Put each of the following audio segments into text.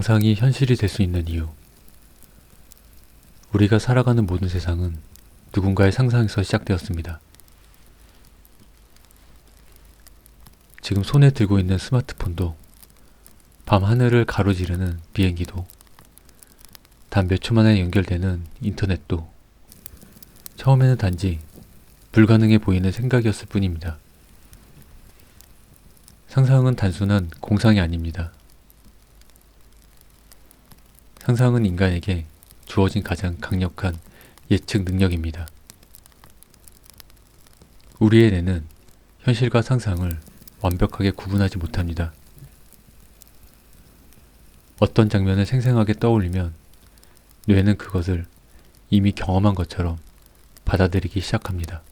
상상이 현실이 될 수 있는 이유. 우리가 살아가는 모든 세상은 누군가의 상상에서 시작되었습니다. 지금 손에 들고 있는 스마트폰도, 밤 하늘을 가로지르는 비행기도, 단 몇 초 만에 연결되는 인터넷도 처음에는 단지 불가능해 보이는 생각이었을 뿐입니다. 상상은 단순한 공상이 아닙니다. 상상은 인간에게 주어진 가장 강력한 예측 능력입니다. 우리의 뇌는 현실과 상상을 완벽하게 구분하지 못합니다. 어떤 장면을 생생하게 떠올리면 뇌는 그것을 이미 경험한 것처럼 받아들이기 시작합니다.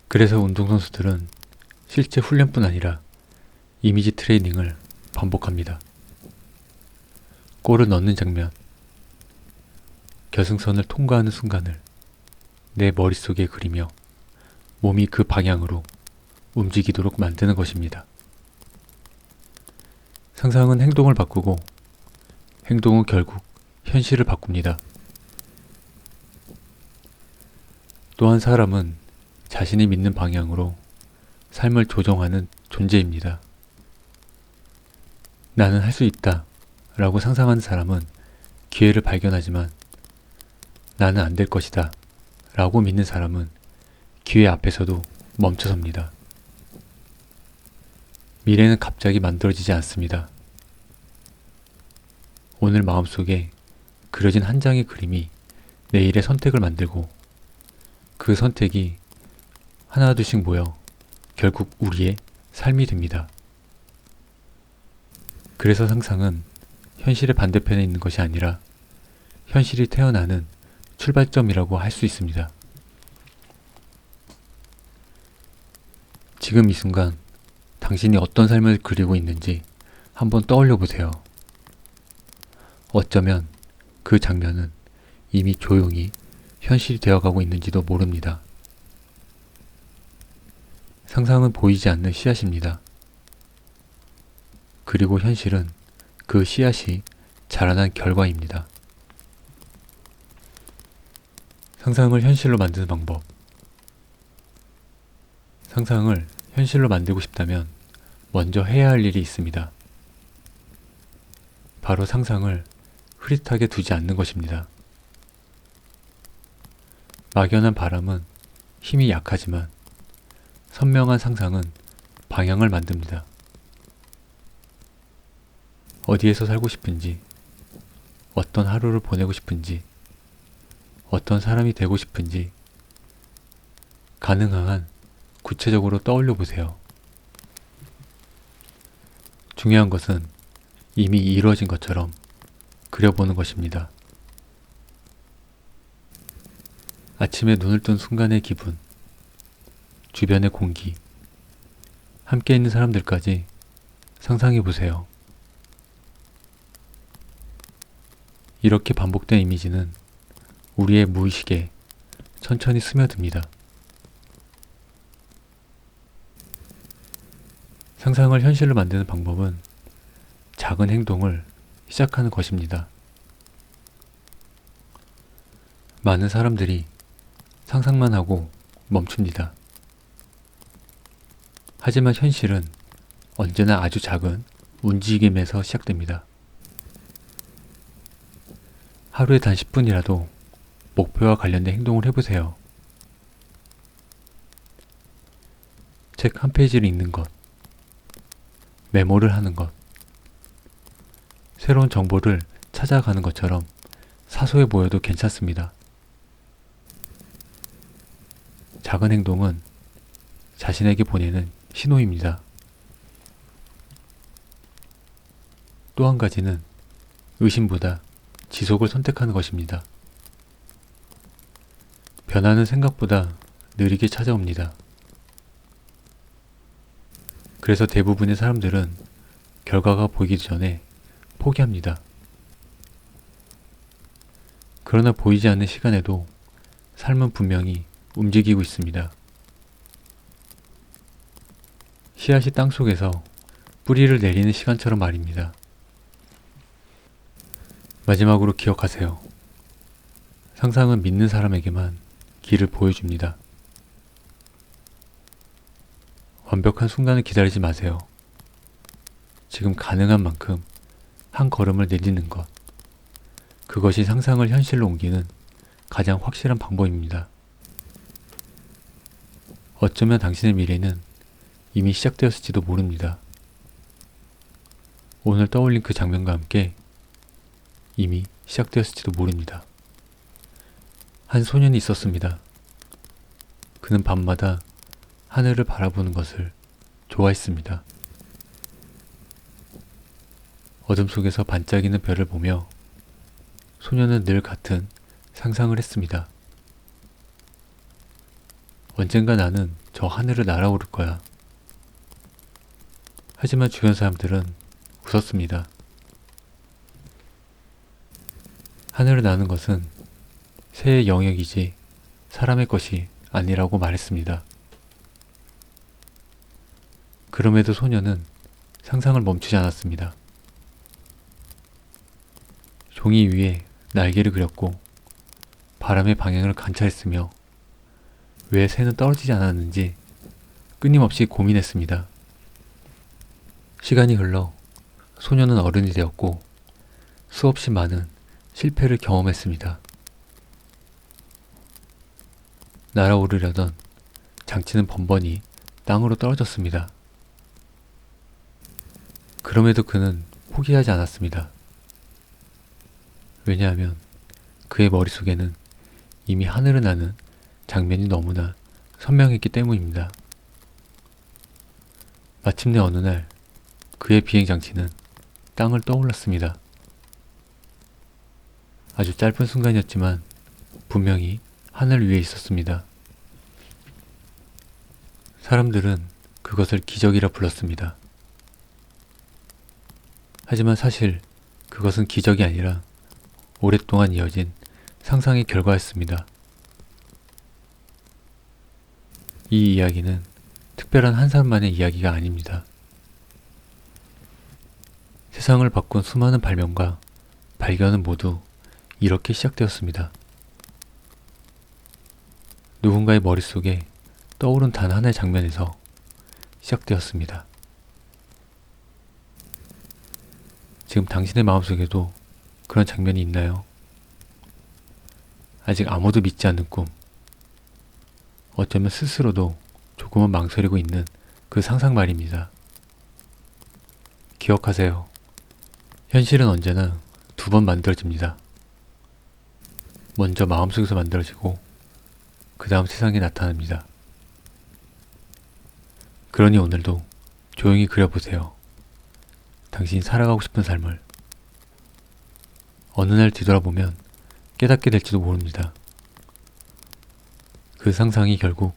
그래서 운동선수들은 실제 훈련뿐 아니라 이미지 트레이닝을 반복합니다. 골을 넣는 장면, 결승선을 통과하는 순간을 내 머릿속에 그리며 몸이 그 방향으로 움직이도록 만드는 것입니다. 상상은 행동을 바꾸고 행동은 결국 현실을 바꿉니다. 또한 사람은 자신이 믿는 방향으로 삶을 조정하는 존재입니다. 나는 할 수 있다 라고 상상하는 사람은 기회를 발견하지만 나는 안 될 것이다 라고 믿는 사람은 기회 앞에서도 멈춰섭니다. 미래는 갑자기 만들어지지 않습니다. 오늘 마음속에 그려진 한 장의 그림이 내일의 선택을 만들고 그 선택이 하나둘씩 모여 결국 우리의 삶이 됩니다. 그래서 상상은 현실의 반대편에 있는 것이 아니라 현실이 태어나는 출발점이라고 할 수 있습니다. 지금 이 순간 당신이 어떤 삶을 그리고 있는지 한번 떠올려 보세요. 어쩌면 그 장면은 이미 조용히 현실이 되어가고 있는지도 모릅니다. 상상은 보이지 않는 씨앗입니다. 그리고 현실은 그 씨앗이 자라난 결과입니다. 상상을 현실로 만드는 방법. 상상을 현실로 만들고 싶다면 먼저 해야 할 일이 있습니다. 바로 상상을 흐릿하게 두지 않는 것입니다. 막연한 바람은 힘이 약하지만 선명한 상상은 방향을 만듭니다. 어디에서 살고 싶은지, 어떤 하루를 보내고 싶은지, 어떤 사람이 되고 싶은지 가능한 한 구체적으로 떠올려 보세요. 중요한 것은 이미 이루어진 것처럼 그려보는 것입니다. 아침에 눈을 뜬 순간의 기분, 주변의 공기, 함께 있는 사람들까지 상상해 보세요. 이렇게 반복된 이미지는 우리의 무의식에 천천히 스며듭니다. 상상을 현실로 만드는 방법은 작은 행동을 시작하는 것입니다. 많은 사람들이 상상만 하고 멈춥니다. 하지만 현실은 언제나 아주 작은 움직임에서 시작됩니다. 하루에 단 10분이라도 목표와 관련된 행동을 해보세요. 책 한 페이지를 읽는 것, 메모를 하는 것, 새로운 정보를 찾아가는 것처럼 사소해 보여도 괜찮습니다. 작은 행동은 자신에게 보내는 신호입니다. 또 한 가지는 의심보다 지속을 선택하는 것입니다. 변화는 생각보다 느리게 찾아옵니다. 그래서 대부분의 사람들은 결과가 보이기 전에 포기합니다. 그러나 보이지 않는 시간에도 삶은 분명히 움직이고 있습니다. 씨앗이 땅속에서 뿌리를 내리는 시간처럼 말입니다. 마지막으로 기억하세요. 상상은 믿는 사람에게만 길을 보여줍니다. 완벽한 순간을 기다리지 마세요. 지금 가능한 만큼 한 걸음을 내딛는 것. 그것이 상상을 현실로 옮기는 가장 확실한 방법입니다. 어쩌면 당신의 미래는 이미 시작되었을지도 모릅니다. 오늘 떠올린 그 장면과 함께 이미 시작되었을지도 모릅니다. 한 소년이 있었습니다. 그는 밤마다 하늘을 바라보는 것을 좋아했습니다. 어둠 속에서 반짝이는 별을 보며 소년은 늘 같은 상상을 했습니다. 언젠가 나는 저 하늘을 날아오를 거야. 하지만 주변 사람들은 웃었습니다. 하늘을 나는 것은 새의 영역이지 사람의 것이 아니라고 말했습니다. 그럼에도 소년은 상상을 멈추지 않았습니다. 종이 위에 날개를 그렸고 바람의 방향을 관찰했으며 왜 새는 떨어지지 않았는지 끊임없이 고민했습니다. 시간이 흘러 소년은 어른이 되었고 수없이 많은 실패를 경험했습니다. 날아오르려던 장치는 번번이 땅으로 떨어졌습니다. 그럼에도 그는 포기하지 않았습니다. 왜냐하면 그의 머릿속에는 이미 하늘을 나는 장면이 너무나 선명했기 때문입니다. 마침내 어느 날 그의 비행장치는 땅을 떠올랐습니다. 아주 짧은 순간이었지만 분명히 하늘 위에 있었습니다. 사람들은 그것을 기적이라 불렀습니다. 하지만 사실 그것은 기적이 아니라 오랫동안 이어진 상상의 결과였습니다. 이 이야기는 특별한 한 사람만의 이야기가 아닙니다. 세상을 바꾼 수많은 발명과 발견은 모두 이렇게 시작되었습니다. 누군가의 머릿속에 떠오른 단 하나의 장면에서 시작되었습니다. 지금 당신의 마음속에도 그런 장면이 있나요? 아직 아무도 믿지 않는 꿈, 어쩌면 스스로도 조금은 망설이고 있는 그 상상 말입니다. 기억하세요. 현실은 언제나 두 번 만들어집니다. 먼저 마음속에서 만들어지고 그 다음 세상에 나타납니다. 그러니 오늘도 조용히 그려보세요. 당신이 살아가고 싶은 삶을. 어느 날 뒤돌아보면 깨닫게 될지도 모릅니다. 그 상상이 결국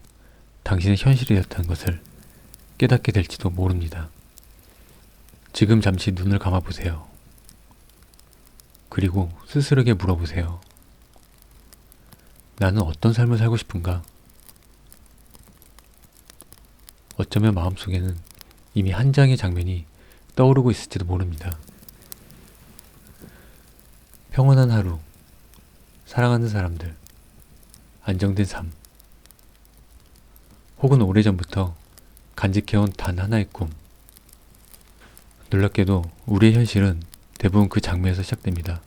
당신의 현실이 되었다는 것을 깨닫게 될지도 모릅니다. 지금 잠시 눈을 감아보세요. 그리고 스스로에게 물어보세요. 나는 어떤 삶을 살고 싶은가? 어쩌면 마음속에는 이미 한 장의 장면이 떠오르고 있을지도 모릅니다. 평온한 하루, 사랑하는 사람들, 안정된 삶, 혹은 오래전부터 간직해온 단 하나의 꿈. 놀랍게도 우리의 현실은 대부분 그 장면에서 시작됩니다.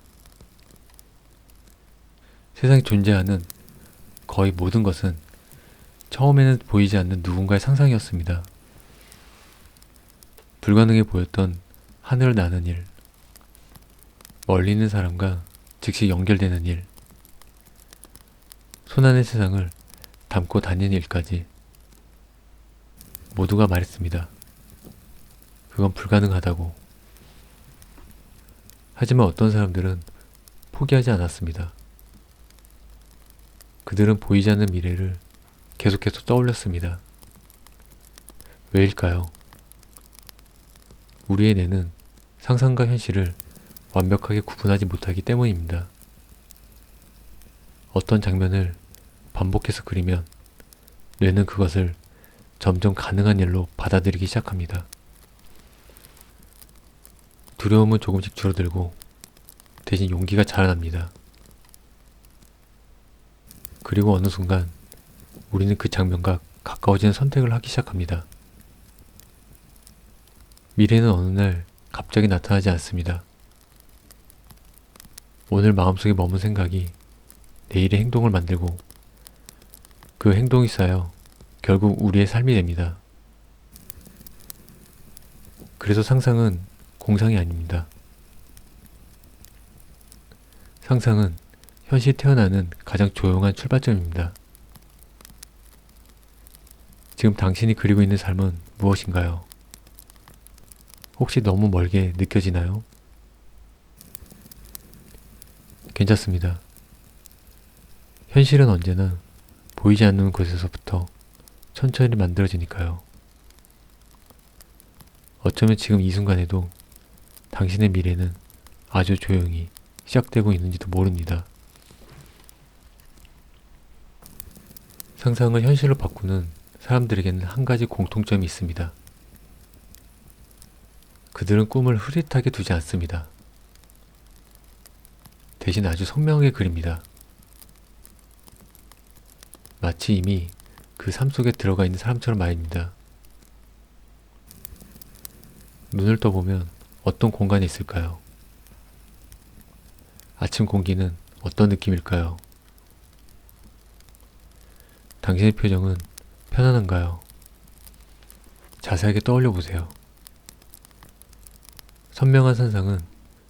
세상에 존재하는 거의 모든 것은 처음에는 보이지 않는 누군가의 상상이었습니다. 불가능해 보였던 하늘을 나는 일, 멀리 있는 사람과 즉시 연결되는 일, 손안의 세상을 담고 다니는 일까지 모두가 말했습니다. 그건 불가능하다고. 하지만 어떤 사람들은 포기하지 않았습니다. 그들은 보이지 않는 미래를 계속해서 떠올렸습니다. 왜일까요? 우리의 뇌는 상상과 현실을 완벽하게 구분하지 못하기 때문입니다. 어떤 장면을 반복해서 그리면 뇌는 그것을 점점 가능한 일로 받아들이기 시작합니다. 두려움은 조금씩 줄어들고 대신 용기가 자라납니다. 그리고 어느 순간 우리는 그 장면과 가까워지는 선택을 하기 시작합니다. 미래는 어느 날 갑자기 나타나지 않습니다. 오늘 마음속에 머문 생각이 내일의 행동을 만들고 그 행동이 쌓여 결국 우리의 삶이 됩니다. 그래서 상상은 공상이 아닙니다. 상상은 현실 태어나는 가장 조용한 출발점입니다. 지금 당신이 그리고 있는 삶은 무엇인가요? 혹시 너무 멀게 느껴지나요? 괜찮습니다. 현실은 언제나 보이지 않는 곳에서부터 천천히 만들어지니까요. 어쩌면 지금 이 순간에도 당신의 미래는 아주 조용히 시작되고 있는지도 모릅니다. 상상을 현실로 바꾸는 사람들에게는 한 가지 공통점이 있습니다. 그들은 꿈을 흐릿하게 두지 않습니다. 대신 아주 선명하게 그립니다. 마치 이미 그 삶 속에 들어가 있는 사람처럼 말입니다. 눈을 떠보면 어떤 공간에 있을까요? 아침 공기는 어떤 느낌일까요? 당신의 표정은 편안한가요? 자세하게 떠올려 보세요. 선명한 상상은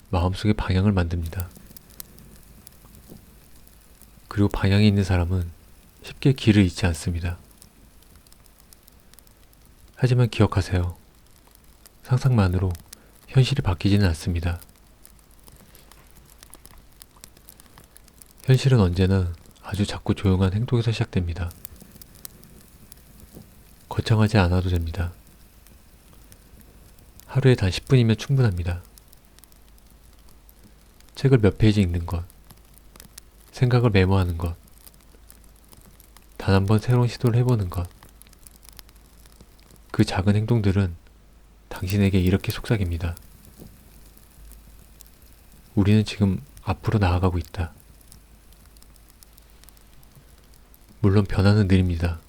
마음속의 방향을 만듭니다. 그리고 방향이 있는 사람은 쉽게 길을 잃지 않습니다. 하지만 기억하세요. 상상만으로 현실이 바뀌지는 않습니다. 현실은 언제나 아주 작고 조용한 행동에서 시작됩니다. 거창하지 않아도 됩니다. 하루에 단 10분이면 충분합니다. 책을 몇 페이지 읽는 것, 생각을 메모하는 것, 단 한 번 새로운 시도를 해보는 것. 그 작은 행동들은 당신에게 이렇게 속삭입니다. 우리는 지금 앞으로 나아가고 있다. 물론 변화는 느립니다.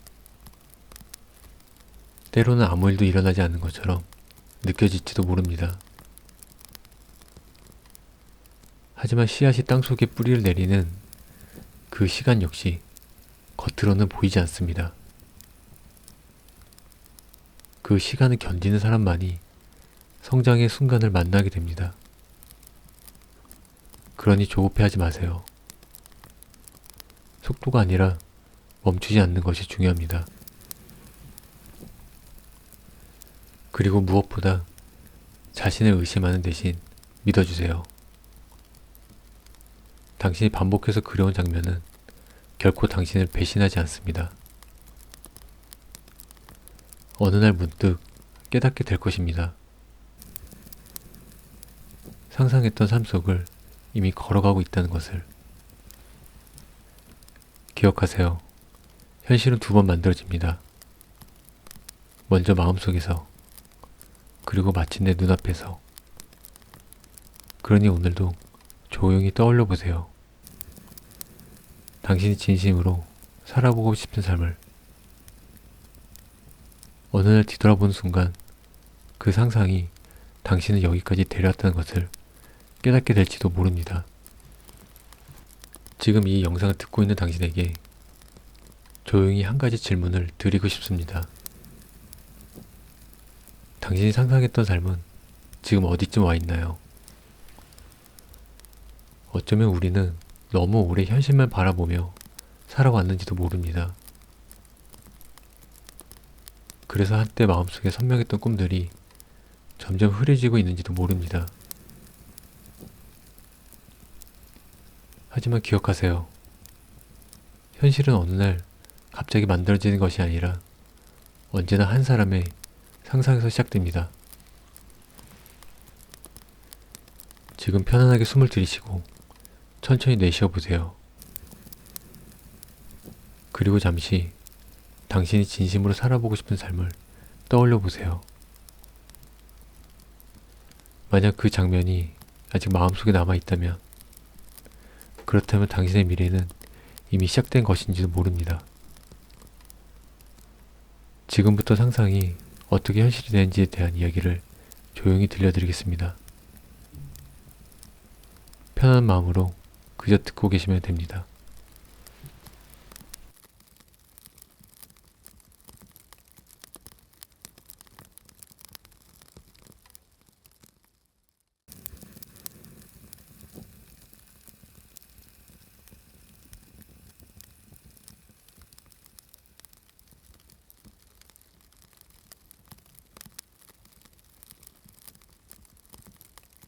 때로는 아무 일도 일어나지 않는 것처럼 느껴질지도 모릅니다. 하지만 씨앗이 땅속에 뿌리를 내리는 그 시간 역시 겉으로는 보이지 않습니다. 그 시간을 견디는 사람만이 성장의 순간을 만나게 됩니다. 그러니 조급해하지 마세요. 속도가 아니라 멈추지 않는 것이 중요합니다. 그리고 무엇보다 자신을 의심하는 대신 믿어주세요. 당신이 반복해서 그려온 장면은 결코 당신을 배신하지 않습니다. 어느 날 문득 깨닫게 될 것입니다. 상상했던 삶 속을 이미 걸어가고 있다는 것을. 기억하세요. 현실은 두 번 만들어집니다. 먼저 마음속에서, 그리고 마침내 눈앞에서. 그러니 오늘도 조용히 떠올려 보세요. 당신이 진심으로 살아보고 싶은 삶을. 어느 날 뒤돌아보는 순간 그 상상이 당신을 여기까지 데려왔다는 것을 깨닫게 될지도 모릅니다. 지금 이 영상을 듣고 있는 당신에게 조용히 한 가지 질문을 드리고 싶습니다. 당신이 상상했던 삶은 지금 어디쯤 와 있나요? 어쩌면 우리는 너무 오래 현실만 바라보며 살아왔는지도 모릅니다. 그래서 한때 마음속에 선명했던 꿈들이 점점 흐려지고 있는지도 모릅니다. 하지만 기억하세요. 현실은 어느 날 갑자기 만들어지는 것이 아니라 언제나 한 사람의 상상에서 시작됩니다. 지금 편안하게 숨을 들이쉬고 천천히 내쉬어 보세요. 그리고 잠시 당신이 진심으로 살아보고 싶은 삶을 떠올려 보세요. 만약 그 장면이 아직 마음속에 남아있다면, 그렇다면 당신의 미래는 이미 시작된 것인지도 모릅니다. 지금부터 상상이 어떻게 현실이 되는지에 대한 이야기를 조용히 들려드리겠습니다. 편한 마음으로 그저 듣고 계시면 됩니다.